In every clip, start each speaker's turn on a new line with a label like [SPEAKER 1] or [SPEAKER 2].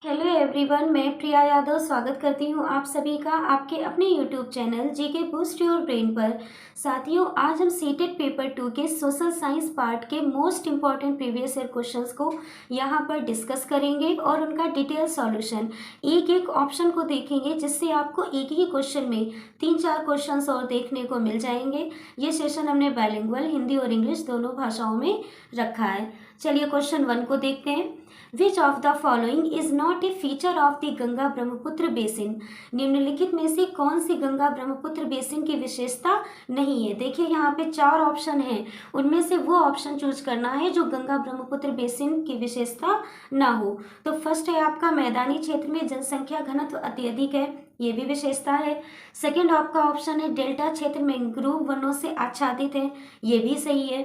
[SPEAKER 1] Hello everyone, मैं प्रिया यादव स्वागत करती हूँ आप सभी का आपके अपने YouTube channel GK boost your brain पर। साथियों, आज हम सीटेट पेपर 2 के सोशल साइंस पार्ट के most important previous year questions को यहाँ पर डिस्कस करेंगे और उनका डिटेल सॉल्यूशन एक एक ऑप्शन को देखेंगे, जिससे आपको एक ही क्वेश्चन में 3-4 क्वेश्चंस और देखने को मिल जाएंगे। ये सेशन हमने बाइलिंगुअल हिंदी और इंग्लिश दोनों भाषाओं में रखा है। चलिए क्वेश्चन 1 को देखते हैं। Which of the following is not a feature of the Ganga Brahmaputra basin. निम्नलिखित में से कौन सी गंगा ब्रह्मपुत्र बेसिन की विशेषता नहीं है। देखिए यहाँ पे 4 ऑप्शन हैं, उनमें से वो ऑप्शन चूज करना है जो गंगा ब्रह्मपुत्र बेसिन की विशेषता ना हो। तो फर्स्ट है आपका मैदानी क्षेत्र में जनसंख्या घनत्व अत्यधिक है, ये भी विशेषता है। सेकंड आपका ऑप्शन है डेल्टा क्षेत्र मैंग्रोव वनों से आच्छादित है, ये भी सही है।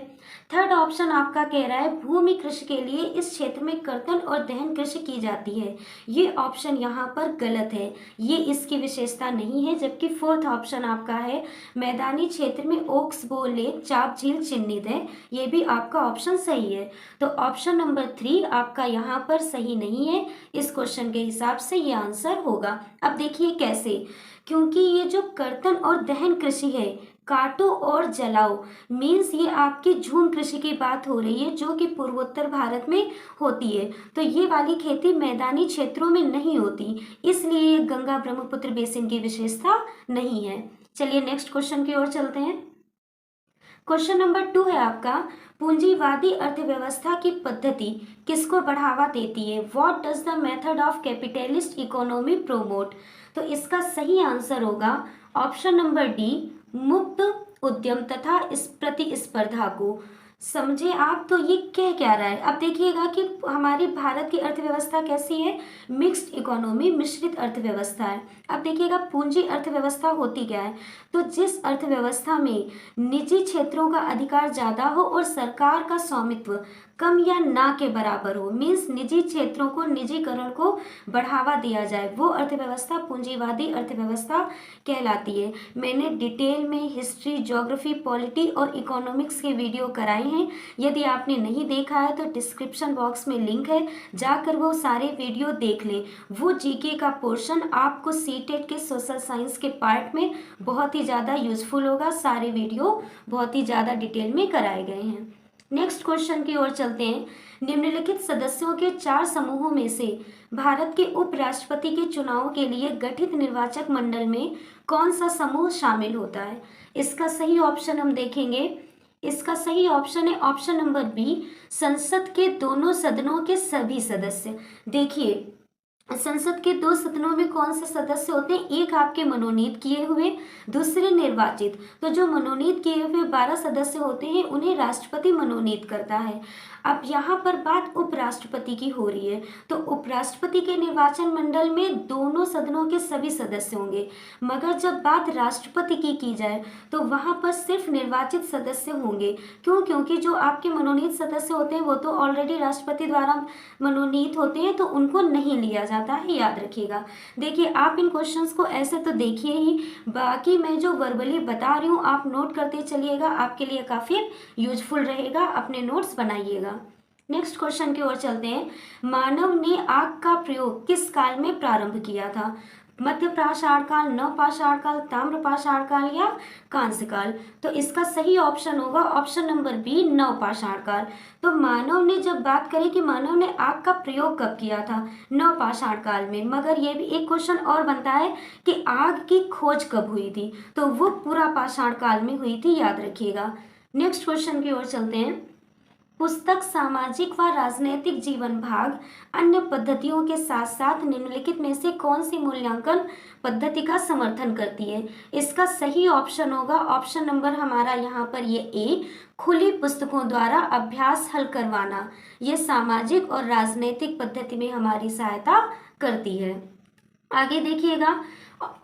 [SPEAKER 1] थर्ड ऑप्शन आपका कह रहा है भूमि कृषि के लिए इस क्षेत्र में कर्तन और दहन कृषि की जाती है, ये ऑप्शन यहाँ पर गलत है, ये इसकी विशेषता नहीं है। जबकि फोर्थ ऑप्शन आपका है मैदानी क्षेत्र में ओक्स बो लेक चाप झील चिन्हित है, ये भी आपका ऑप्शन सही है। तो ऑप्शन नंबर 3 आपका यहाँ पर सही नहीं है। इस क्वेश्चन के हिसाब से ये आंसर होगा। अब देखिए कैसे, क्योंकि ये जो कर्तन और दहन कृषि है, काटो और जलाओ, मीन्स ये आपकी झूम कृषि की बात हो रही है जो कि पूर्वोत्तर भारत में होती है। तो ये वाली खेती मैदानी क्षेत्रों में नहीं होती, इसलिए ये गंगा ब्रह्मपुत्र बेसिन की विशेषता नहीं है। चलिए नेक्स्ट क्वेश्चन की ओर चलते हैं। क्वेश्चन नंबर 2 है आपका, पूंजीवादी अर्थव्यवस्था की पद्धति किसको बढ़ावा देती है। What does the method of capitalist economy promote. तो इसका सही आंसर होगा ऑप्शन नंबर डी, मुक्त उद्यम तथा इस प्रतिस्पर्धा को। समझे आप, तो ये क्या रहा है। अब देखिएगा कि हमारी भारत की अर्थव्यवस्था कैसी है, मिक्स्ड इकोनॉमी, मिश्रित अर्थव्यवस्था है। अब देखिएगा पूंजी अर्थव्यवस्था होती क्या है, तो जिस अर्थव्यवस्था में निजी क्षेत्रों का अधिकार ज्यादा हो और सरकार का स्वामित्व कम या ना के बराबर हो, मीन्स निजी क्षेत्रों को, निजीकरण को बढ़ावा दिया जाए, वो अर्थव्यवस्था पूंजीवादी अर्थव्यवस्था कहलाती है। मैंने डिटेल में हिस्ट्री, ज्योग्राफी, पॉलिटी और इकोनॉमिक्स के वीडियो कराए हैं। यदि आपने नहीं देखा है तो डिस्क्रिप्शन बॉक्स में लिंक है, जाकर वो सारे वीडियो देख लें। वो जीके का पोर्शन आपको सीटेट के सोशल साइंस के पार्ट में बहुत ही ज़्यादा यूजफुल होगा। सारे वीडियो बहुत ही ज़्यादा डिटेल में कराए गए हैं। नेक्स्ट क्वेश्चन की ओर चलते हैं। निम्नलिखित सदस्यों के 4 समूहों में से भारत के उपराष्ट्रपति के चुनाव के लिए गठित निर्वाचक मंडल में कौन सा समूह शामिल होता है। इसका सही ऑप्शन हम देखेंगे, इसका सही ऑप्शन है ऑप्शन नंबर बी, संसद के दोनों सदनों के सभी सदस्य। देखिए संसद के 2 सदनों में कौन से सदस्य होते हैं, एक आपके मनोनीत किए हुए, दूसरे निर्वाचित। तो जो मनोनीत किए हुए 12 सदस्य होते हैं उन्हें राष्ट्रपति मनोनीत करता है। अब यहाँ पर बात उपराष्ट्रपति की हो रही है, तो उपराष्ट्रपति के निर्वाचन मंडल में दोनों सदनों के सभी सदस्य होंगे, मगर जब बात राष्ट्रपति की जाए तो वहाँ पर सिर्फ निर्वाचित सदस्य होंगे। क्यों? क्योंकि जो आपके मनोनीत सदस्य होते हैं वो तो ऑलरेडी राष्ट्रपति द्वारा मनोनीत होते हैं, तो उनको नहीं लिया जाता है, याद रखिएगा। देखिए आप इन क्वेश्चंस को ऐसे तो देखिए ही, बाकी मैं जो वर्बली बता रही हूँ आप नोट करते चलिएगा, आपके लिए काफ़ी यूजफुल रहेगा, अपने नोट्स बनाइएगा। नेक्स्ट क्वेश्चन की ओर चलते हैं। मानव ने आग का प्रयोग किस काल में प्रारंभ किया था। मध्य पाषाण काल, नव पाषाण काल, ताम्र पाषाण काल या कांस्य काल। तो इसका सही ऑप्शन होगा ऑप्शन नंबर बी, नव पाषाण काल। तो मानव ने, जब बात करें कि मानव ने आग का प्रयोग कब किया था, नव पाषाण काल में। मगर ये भी एक क्वेश्चन और बनता है कि आग की खोज कब हुई थी, तो वो पूरा पाषाण काल में हुई थी, याद रखिएगा। नेक्स्ट क्वेश्चन की ओर चलते हैं। पुस्तक सामाजिक व राजनैतिक जीवन भाग अन्य पद्धतियों के साथ साथ निम्नलिखित में से कौन सी मूल्यांकन पद्धति का समर्थन करती है। इसका सही ऑप्शन होगा ऑप्शन नंबर हमारा यहाँ पर ये ए, खुली पुस्तकों द्वारा अभ्यास हल करवाना। ये सामाजिक और राजनैतिक पद्धति में हमारी सहायता करती है। आगे देखिएगा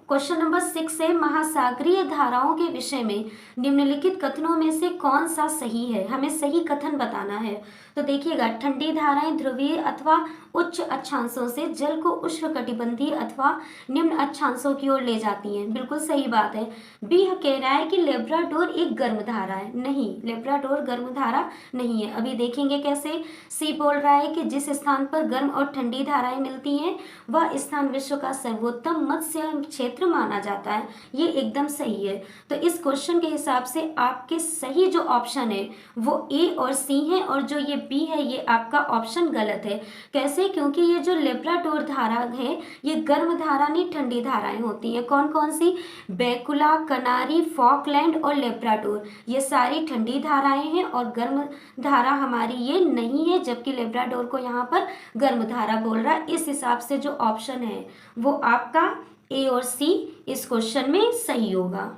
[SPEAKER 1] क्वेश्चन नंबर 6 है, महासागरीय धाराओं के विषय में निम्नलिखित कथनों में से कौन सा सही है, हमें सही कथन बताना है। तो देखिएगा ठंडी धाराएं ध्रुवीय अथवा उच्च अक्षांशों से जल को उष्णकटिबंधीय अथवा निम्न अक्षांशों की ओर ले जाती हैं। बिल्कुल सही बात है। बी कह रहा है कि लेब्राडोर एक गर्म धारा है। नहीं, लेब्राडोर गर्म धारा नहीं है। अभी देखेंगे कैसे। सी बोल रहा है कि जिस स्थान पर गर्म और ठंडी धाराएं मिलती हैं वह स्थान विश्व का सर्वोत्तम मत्स्य क्षेत्र माना जाता है। ये एकदम सही है। तो इस क्वेश्चन के हिसाब से आपके सही जो ऑप्शन है वो ए और सी है, और जो ये बी है ये आपका ऑप्शन गलत है। कैसे? क्योंकि ये जो लेब्राडोर धारा है ये गर्म धारा नहीं, ठंडी धाराएं होती हैं। कौन कौन सी? बेकुला, कनारी, फॉकलैंड और लेब्राडोर, ये सारी ठंडी धाराएं हैं और गर्म धारा हमारी ये नहीं है, जबकि लेब्राडोर को यहाँ पर गर्म धारा बोल रहा है। इस हिसाब से जो ऑप्शन है वो आपका ए और सी इस क्वेश्चन में सही होगा।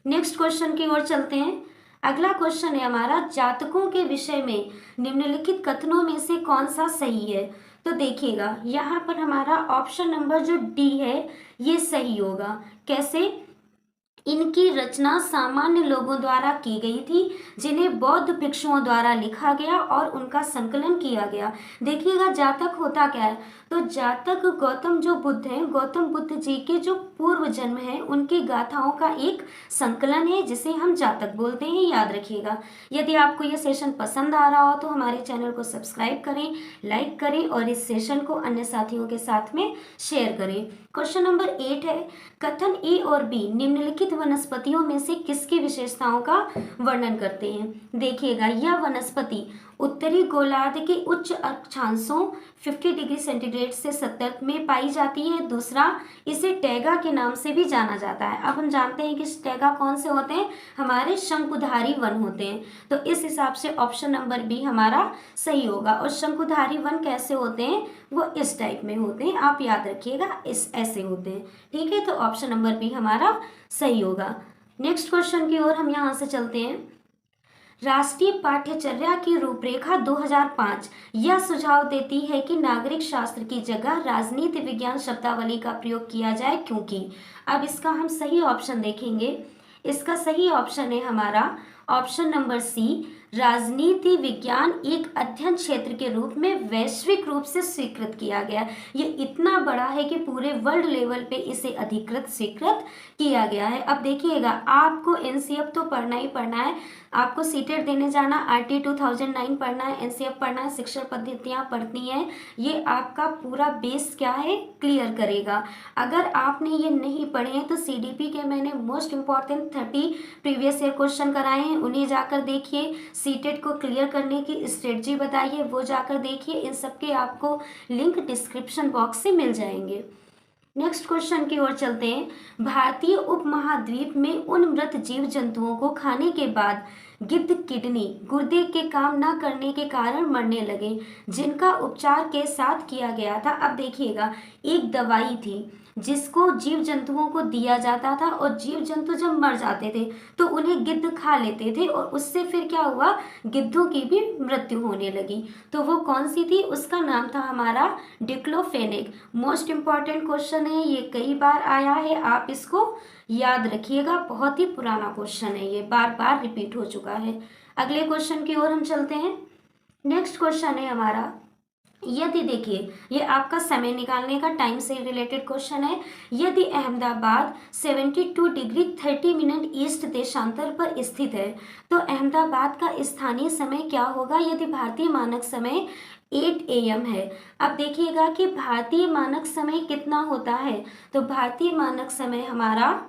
[SPEAKER 1] नेक्स्ट क्वेश्चन की ओर चलते हैं। अगला क्वेश्चन है हमारा, जातकों के विषय में निम्नलिखित कथनों में से कौन सा सही है? तो देखिएगा यहाँ पर हमारा ऑप्शन नंबर जो डी है ये सही होगा। कैसे? इनकी रचना सामान्य लोगों द्वारा की गई थी, जिन्हें बौद्ध भिक्षुओं द्वारा लिखा गया और उनका संकलन किया गया। देखिएगा जातक होता क्या है? तो जातक गौतम जो बुद्ध हैं, गौतम बुद्ध जी के जो पूर्व जन्म है उनकी गाथाओं का एक संकलन है, जिसे हम जातक बोलते हैं। याद रखिएगा। यदि आपको यह सेशन पसंद आ रहा हो तो हमारे चैनल को सब्सक्राइब करें, लाइक करें और इस सेशन को अन्य साथियों के साथ में शेयर करें। क्वेश्चन नंबर 8 है, कथन ए और बी निम्नलिखित वनस्पतियों में से किसकी विशेषताओं का वर्णन करते हैं? देखिएगा यह वनस्पति उत्तरी गोलार्ध के उच्च अक्षांशों 50 डिग्री सेंटीग्रेड से 70 में पाई जाती है। दूसरा, इसे टैगा के नाम से भी जाना जाता है। अब हम जानते हैं कि टैगा कौन से होते हैं? हमारे शंकुधारी वन होते हैं। तो इस हिसाब से ऑप्शन नंबर बी हमारा सही होगा। और शंकुधारी वन कैसे होते हैं? वो इस टाइप में होते हैं, आप याद रखिएगा, इस ऐसे होते हैं। ठीक है, तो ऑप्शन नंबर बी हमारा सही होगा। नेक्स्ट क्वेश्चन की ओर हम यहाँ से चलते हैं। राष्ट्रीय पाठ्यचर्या की रूपरेखा 2005 यह सुझाव देती है कि नागरिक शास्त्र की जगह राजनीति विज्ञान शब्दावली का प्रयोग किया जाए, क्योंकि। अब इसका हम सही ऑप्शन देखेंगे। इसका सही ऑप्शन है हमारा ऑप्शन नंबर सी, राजनीति विज्ञान एक अध्ययन क्षेत्र के रूप में वैश्विक रूप से स्वीकृत किया गया। ये इतना बड़ा है कि पूरे वर्ल्ड लेवल पे इसे अधिकृत स्वीकृत किया गया है। अब देखिएगा, आपको एनसीएफ तो पढ़ना ही पढ़ना है। आपको सीटेट देने जाना, आरटी 2009 पढ़ना है, एनसीएफ पढ़ना है, शिक्षण पद्धतियाँ पढ़ती हैं। ये आपका पूरा बेस क्या है? क्लियर करेगा। अगर आपने ये नहीं पढ़े हैं तो सीडीपी के मैंने most important 30 previous year question कराए हैं, उन्हें जाकर देखिए। सीटेट को क्लियर करने की स्ट्रेटजी बताइए, वो जाकर देखिए। इन सब के आपको लिंक डिस्क्रिप्शन बॉक्स से मिल जाएंगे। नेक्स्ट क्वेश्चन की ओर चलते हैं। भारतीय उपमहाद्वीप में उन मृत जीव जंतुओं को खाने के बाद गिद्ध किडनी गुर्दे के काम न करने के कारण मरने लगे, जिनका उपचार के साथ किया गया था। अब देखिएगा, एक दवाई थी जिसको जीव जंतुओं को दिया जाता था, और जीव जंतु जब मर जाते थे तो उन्हें गिद्ध खा लेते थे, और उससे फिर क्या हुआ? गिद्धों की भी मृत्यु होने लगी। तो वो कौन सी थी? उसका नाम था हमारा डिक्लोफेनेक। मोस्ट इंपॉर्टेंट क्वेश्चन है, ये कई बार आया है, आप इसको याद रखिएगा। बहुत ही पुराना क्वेश्चन है, ये बार बार रिपीट हो चुका है। अगले क्वेश्चन की ओर हम चलते हैं। नेक्स्ट क्वेश्चन है हमारा, यदि देखिए ये आपका समय निकालने का टाइम से रिलेटेड क्वेश्चन है। यदि अहमदाबाद 72 डिग्री 30 मिनट ईस्ट देशांतर पर स्थित है तो अहमदाबाद का स्थानीय समय क्या होगा यदि भारतीय मानक समय 8 AM है? अब देखिएगा कि भारतीय मानक समय कितना होता है। तो भारतीय मानक समय हमारा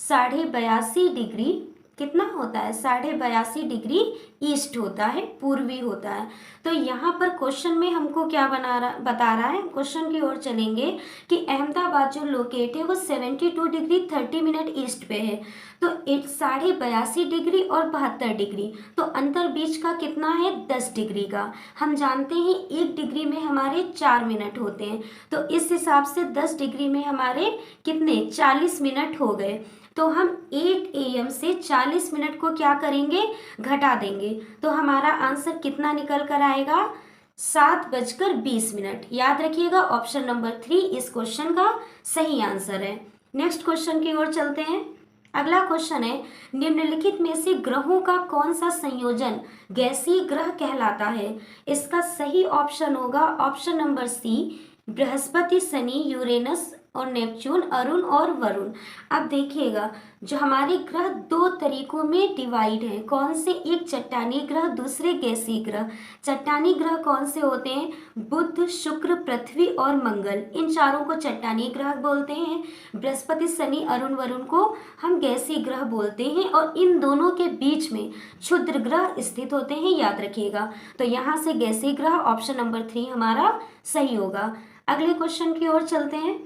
[SPEAKER 1] 82.5 डिग्री कितना होता है? 82.5 डिग्री ईस्ट होता है, पूर्वी होता है। तो यहाँ पर क्वेश्चन में हमको क्या बता रहा है? क्वेश्चन की ओर चलेंगे कि अहमदाबाद जो लोकेट है वो 72 डिग्री 30 मिनट ईस्ट पे है। तो 82.5 डिग्री और 72 डिग्री, तो अंतर बीच का कितना है? 10 डिग्री का। हम जानते हैं 1 डिग्री में हमारे 4 मिनट होते हैं, तो इस हिसाब से 10 डिग्री में हमारे कितने? 40 मिनट हो गए। तो हम 8 AM से 40 मिनट को क्या करेंगे? घटा देंगे। तो हमारा आंसर कितना निकल कर आएगा? 7:20। याद रखिएगा, ऑप्शन नंबर 3 इस क्वेश्चन का सही आंसर है। नेक्स्ट क्वेश्चन की ओर चलते हैं। अगला क्वेश्चन है, निम्नलिखित में से ग्रहों का कौन सा संयोजन गैसीय ग्रह कहलाता है? इसका सही ऑप्शन होगा option number C, Brihaspati, Shani, Uranus और नेपच्यून, अरुण और वरुण। अब देखिएगा, जो हमारे ग्रह दो तरीकों में डिवाइड हैं। कौन से? एक चट्टानी ग्रह, दूसरे गैसीय ग्रह। चट्टानी ग्रह कौन से होते हैं? बुध, शुक्र, पृथ्वी और मंगल। इन चारों को चट्टानी ग्रह बोलते हैं। बृहस्पति, शनि, अरुण, वरुण को हम गैसीय ग्रह बोलते हैं, और इन दोनों के बीच में क्षुद्र ग्रह स्थित होते हैं, याद रखिएगा। तो यहाँ से गैसीय ग्रह ऑप्शन नंबर 3 हमारा सही होगा। अगले क्वेश्चन की ओर चलते हैं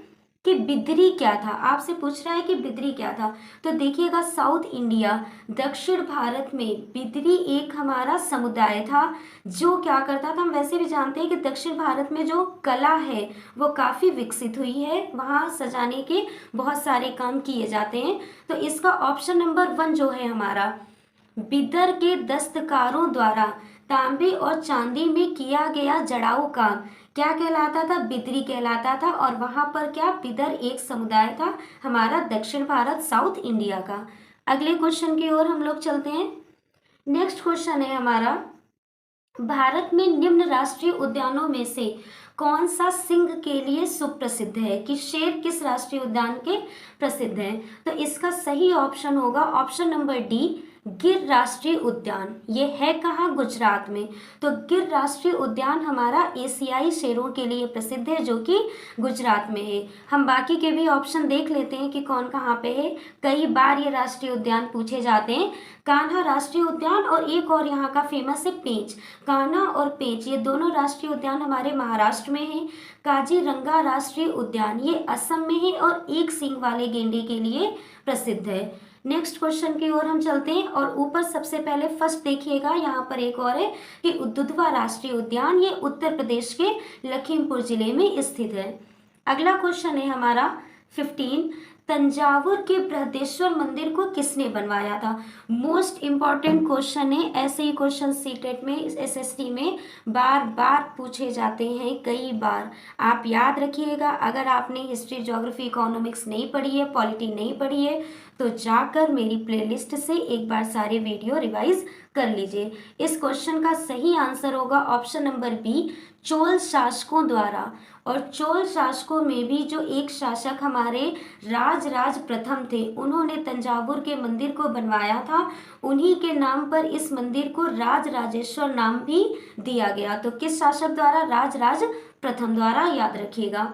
[SPEAKER 1] कि बिद्री क्या था। आपसे पूछ रहा है कि बिद्री क्या था। तो देखिएगा, साउथ इंडिया, दक्षिण भारत में बिद्री एक हमारा समुदाय था जो क्या करता था। हम वैसे भी जानते हैं कि दक्षिण भारत में जो कला है वो काफ़ी विकसित हुई है, वहाँ सजाने के बहुत सारे काम किए जाते हैं। तो इसका ऑप्शन नंबर 1 जो है हमारा, बिदर के दस्तकारों द्वारा तांबे और चांदी में किया गया जड़ाऊ काम क्या कहलाता था? बिदरी कहलाता था। और वहां पर क्या, बिदर एक समुदाय था हमारा दक्षिण भारत, साउथ इंडिया का। अगले क्वेश्चन की ओर हम लोग चलते हैं। नेक्स्ट क्वेश्चन है हमारा, भारत में निम्न राष्ट्रीय उद्यानों में से कौन सा सिंह के लिए सुप्रसिद्ध है? कि शेर किस राष्ट्रीय उद्यान के प्रसिद्ध है? तो इसका सही ऑप्शन होगा ऑप्शन नंबर डी, गिर राष्ट्रीय उद्यान। ये है कहाँ? गुजरात में। तो गिर राष्ट्रीय उद्यान हमारा एशियाई शेरों के लिए प्रसिद्ध है, जो कि गुजरात में है। हम बाकी के भी ऑप्शन देख लेते हैं कि कौन कहाँ पे है। कई बार ये राष्ट्रीय उद्यान पूछे जाते हैं। कान्हा राष्ट्रीय उद्यान, और एक और यहाँ का फेमस है पेंच। कान्हा और पेंच ये दोनों राष्ट्रीय उद्यान हमारे महाराष्ट्र में है। काजीरंगा राष्ट्रीय उद्यान ये असम में है, और एक सींग वाले गेंडे के लिए प्रसिद्ध है। नेक्स्ट क्वेश्चन की ओर हम चलते हैं, और ऊपर सबसे पहले फर्स्ट देखिएगा, यहाँ पर एक और है कि दुधवा राष्ट्रीय उद्यान, ये उत्तर प्रदेश के लखीमपुर जिले में स्थित है। अगला क्वेश्चन है हमारा 15, तंजावुर के बृहदेश्वर मंदिर को किसने बनवाया था? मोस्ट इंपॉर्टेंट क्वेश्चन है। ऐसे ही क्वेश्चन सीटेट में, एसएसटी में बार बार पूछे जाते हैं, कई बार। आप याद रखिएगा, अगर आपने हिस्ट्री, ज्योग्राफी, इकोनॉमिक्स नहीं पढ़ी है, पॉलिटी नहीं पढ़ी है, तो जाकर मेरी प्लेलिस्ट से एक बार सारे वीडियो रिवाइज कर लीजिए। इस क्वेश्चन का सही आंसर होगा ऑप्शन नंबर बी, चोल शासकों द्वारा। और चोल शासकों में भी जो एक शासक हमारे राजराज प्रथम थे, उन्होंने तंजावुर के मंदिर को बनवाया था। उन्हीं के नाम पर इस मंदिर को राजराजेश्वर नाम भी दिया गया। तो किस शासक द्वारा? राजराज प्रथम द्वारा, याद रखिएगा।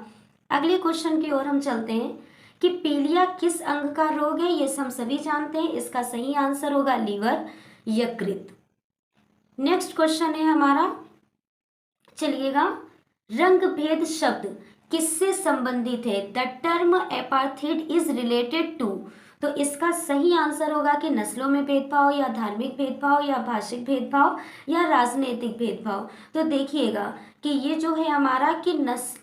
[SPEAKER 1] अगले क्वेश्चन की ओर हम चलते हैं कि पीलिया किस अंग का रोग है? ये हम सभी जानते हैं। इसका सही आंसर होगा लीवर, यकृत। नेक्स्ट क्वेश्चन है हमारा, चलिएगा, रंग भेद शब्द किससे संबंधित है? The term apartheid is related to. तो इसका सही आंसर होगा कि नस्लों में भेदभाव, या धार्मिक भेदभाव, या भाषिक भेदभाव, या राजनीतिक भेदभाव। तो देखिएगा कि ये जो है हमारा कि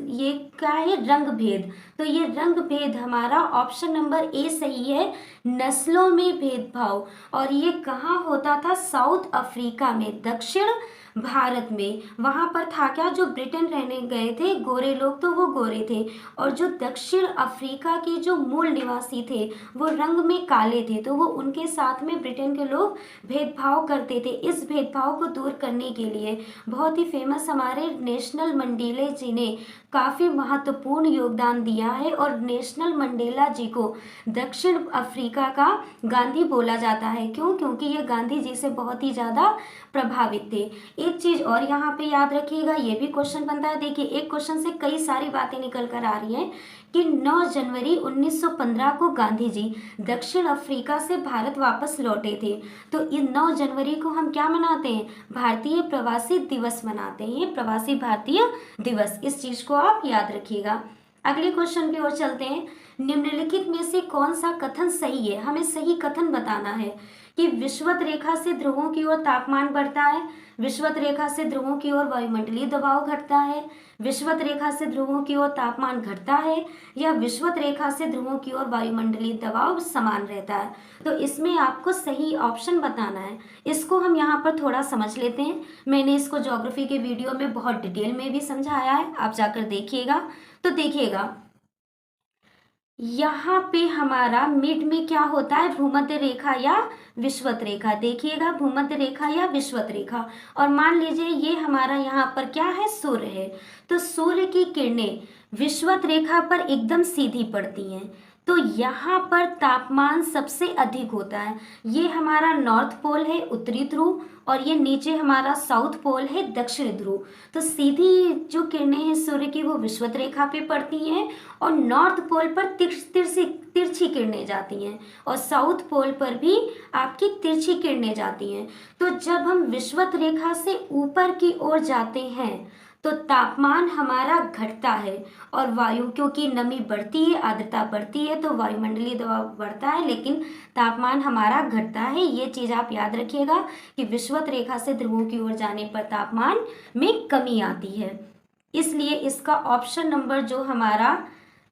[SPEAKER 1] ये क्या है? रंग भेद। तो ये रंग भेद हमारा ऑप्शन नंबर ए सही है, नस्लों में भेदभाव। और ये कहाँ होता था? साउथ अफ्रीका में, दक्षिण भारत में। वहां पर था क्या, जो ब्रिटेन रहने गए थे गोरे लोग, तो वो गोरे थे, और जो दक्षिण अफ्रीका के जो मूल निवासी थे वो रंग में काले थे, तो वो उनके साथ में ब्रिटेन के लोग भेदभाव करते थे। इस भेदभाव को दूर करने के लिए बहुत ही फेमस हमारे नेशनल मंडेला जी ने काफ़ी महत्वपूर्ण योगदान दिया है, और नेशनल मंडेला जी को दक्षिण अफ्रीका का गांधी बोला जाता है। क्यों? क्योंकि ये गांधी जी से बहुत ही ज़्यादा प्रभावित थे। एक चीज़ और यहाँ पे याद रखिएगा, ये भी क्वेश्चन बनता है। देखिए, एक क्वेश्चन से कई सारी बातें निकल कर आ रही हैं कि 9 जनवरी 1915 को गांधी जी दक्षिण अफ्रीका से भारत वापस लौटे थे। तो इन 9 जनवरी को हम क्या मनाते हैं? भारतीय प्रवासी दिवस मनाते हैं, प्रवासी भारतीय दिवस। इस चीज़ को आप याद रखिएगा। अगले क्वेश्चन की ओर चलते हैं। निम्नलिखित में से कौन सा कथन सही है? हमें सही कथन बताना है कि विषुवत रेखा से ध्रुवों की ओर तापमान बढ़ता है, विषुवत रेखा से ध्रुवों की ओर वायुमंडलीय दबाव घटता है, विषुवत रेखा से ध्रुवों की ओर तापमान घटता है, या विषुवत रेखा से ध्रुवों की ओर वायुमंडलीय दबाव समान रहता है। तो इसमें आपको सही ऑप्शन बताना है। इसको हम यहाँ पर थोड़ा समझ लेते हैं। मैंने इसको ज्योग्राफी के वीडियो में बहुत डिटेल में भी समझाया है, आप जाकर देखिएगा। तो देखिएगा, यहाँ पे हमारा मिड में क्या होता है, भूमध्य रेखा या विषुवत रेखा। देखिएगा, भूमध्य रेखा या विषुवत रेखा। और मान लीजिए ये हमारा यहाँ पर क्या है, सूर्य है। तो सूर्य की किरणें विषुवत रेखा पर एकदम सीधी पड़ती हैं, तो यहाँ पर तापमान सबसे अधिक होता है। ये हमारा नॉर्थ पोल है, उत्तरी ध्रुव, और ये नीचे हमारा साउथ पोल है, दक्षिण ध्रुव। तो सीधी जो किरणें हैं सूर्य की वो विषुवत रेखा पे पड़ती हैं, और नॉर्थ पोल पर तिरछी किरणें जाती हैं, और साउथ पोल पर भी आपकी तिरछी किरणें जाती हैं। तो जब हम विषुवत रेखा से ऊपर की ओर जाते हैं तो तापमान हमारा घटता है, और वायु, क्योंकि नमी बढ़ती है, आर्द्रता बढ़ती है, तो वायुमंडलीय दबाव बढ़ता है, लेकिन तापमान हमारा घटता है। ये चीज़ आप याद रखिएगा कि विषुवत रेखा से ध्रुवों की ओर जाने पर तापमान में कमी आती है। इसलिए इसका ऑप्शन नंबर जो हमारा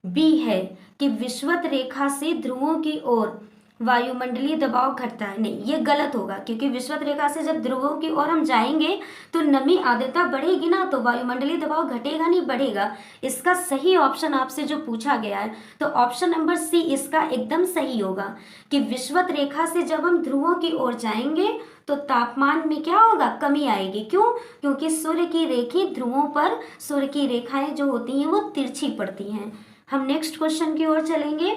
[SPEAKER 1] बी है कि विषुवत रेखा से ध्रुवों की ओर वायुमंडलीय दबाव घटता है, नहीं, ये गलत होगा, क्योंकि विषुवत रेखा से जब ध्रुवों की ओर हम जाएंगे तो नमी आर्द्रता बढ़ेगी ना, तो वायुमंडलीय दबाव घटेगा नहीं, बढ़ेगा। इसका सही ऑप्शन आपसे जो पूछा गया है, तो ऑप्शन नंबर सी इसका एकदम सही होगा कि विषुवत रेखा से जब हम ध्रुवों की ओर जाएंगे तो तापमान में क्या होगा, कमी आएगी। क्यों? क्योंकि सूर्य की रेखाएं ध्रुवों पर, सूर्य की रेखाएं जो होती हैं वो तिरछी पड़ती हैं। हम नेक्स्ट क्वेश्चन की ओर चलेंगे।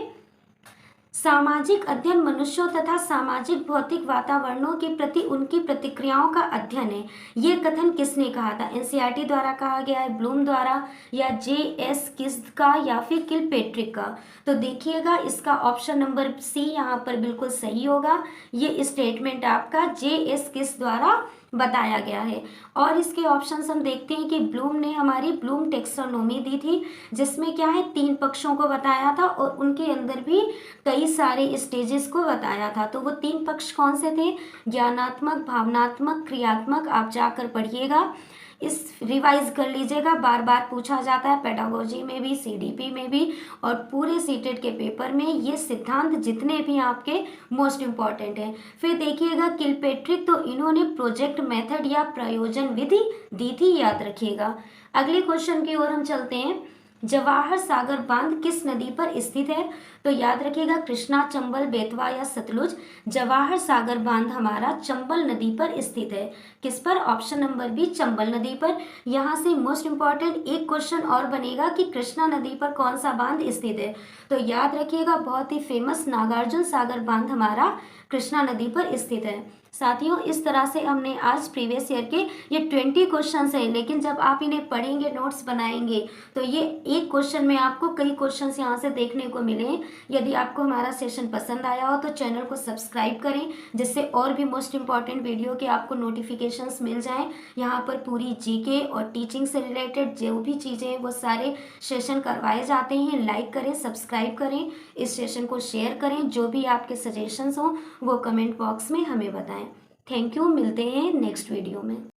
[SPEAKER 1] सामाजिक अध्ययन मनुष्यों तथा सामाजिक भौतिक वातावरणों के प्रति उनकी प्रतिक्रियाओं का अध्ययन है। ये कथन किसने कहा था? एनसीईआरटी द्वारा कहा गया है, ब्लूम द्वारा, या जे.एस. किस्ट का, या फिर किलपेट्रिक का? तो देखिएगा, इसका ऑप्शन नंबर सी यहाँ पर बिल्कुल सही होगा। ये स्टेटमेंट आपका जे.एस. किस्ट द्वारा बताया गया है। और इसके ऑप्शंस हम देखते हैं कि ब्लूम ने हमारी ब्लूम टेक्सोनोमी दी थी, जिसमें क्या है, 3 पक्षों को बताया था, और उनके अंदर भी कई सारे स्टेजेस को बताया था। तो वो 3 पक्ष कौन से थे? ज्ञानात्मक, भावनात्मक, क्रियात्मक। आप जाकर पढ़िएगा, इस रिवाइज कर लीजिएगा, बार बार पूछा जाता है पेडागोजी में भी, सीडीपी में भी, और पूरे सीटेट के पेपर में ये सिद्धांत जितने भी आपके मोस्ट इम्पॉर्टेंट हैं। फिर देखिएगा किलपेट्रिक, तो इन्होंने प्रोजेक्ट मेथड या प्रयोजन विधि दी थी, याद रखिएगा। अगले क्वेश्चन की ओर हम चलते हैं। जवाहर सागर बांध किस नदी पर स्थित है? तो याद रखिएगा, कृष्णा, चंबल, बेतवा या सतलुज। जवाहर सागर बांध हमारा चंबल नदी पर स्थित है। किस पर? ऑप्शन नंबर बी, चंबल नदी पर। यहाँ से मोस्ट इंपॉर्टेंट एक क्वेश्चन और बनेगा कि कृष्णा नदी पर कौन सा बांध स्थित है? तो याद रखिएगा, बहुत ही फेमस नागार्जुन सागर बांध हमारा कृष्णा नदी पर स्थित है। साथियों, इस तरह से हमने आज प्रीवियस ईयर के ये 20 क्वेश्चंस हैं, लेकिन जब आप इन्हें पढ़ेंगे, नोट्स बनाएंगे, तो ये एक क्वेश्चन में आपको कई क्वेश्चंस यहाँ से देखने को मिले। यदि आपको हमारा सेशन पसंद आया हो तो चैनल को सब्सक्राइब करें, जिससे और भी मोस्ट इंपॉर्टेंट वीडियो के आपको नोटिफिकेशंस मिल जाएं। यहाँ पर पूरी जीके और टीचिंग से रिलेटेड जो भी चीज़ें हैं वो सारे सेशन करवाए जाते हैं। लाइक करें, सब्सक्राइब करें, इस सेशन को शेयर करें। जो भी आपके सजेशंस हों वो कमेंट बॉक्स में हमें बताएं। थैंक यू, मिलते हैं नेक्स्ट वीडियो में।